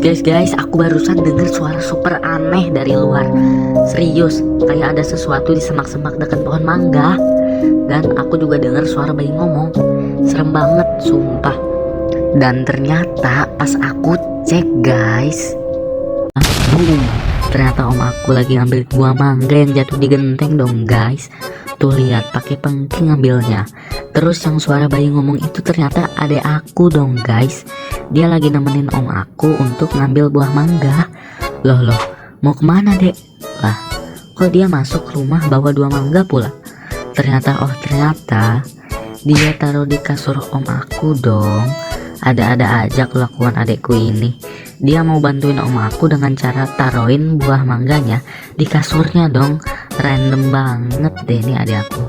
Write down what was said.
Guys, aku barusan dengar suara super aneh dari luar. Serius, kayak ada sesuatu di semak-semak dekat pohon mangga. Dan aku juga dengar suara bayi ngomong. Serem banget, sumpah. Dan ternyata pas aku cek guys, boom, ternyata om aku lagi ngambil buah mangga yang jatuh di genteng dong guys. Tuh lihat, pakai pengki ngambilnya. Terus yang suara bayi ngomong itu ternyata adek aku dong guys. Dia lagi nemenin om aku untuk ngambil buah mangga. Loh, mau kemana dek? Lah, kok dia masuk rumah bawa 2 mangga pula? Ternyata dia taruh di kasur om aku dong. Ada-ada aja kelakuan adekku ini. Dia mau bantuin om aku dengan cara taruhin buah mangganya di kasurnya dong. Random banget deh nih adek aku.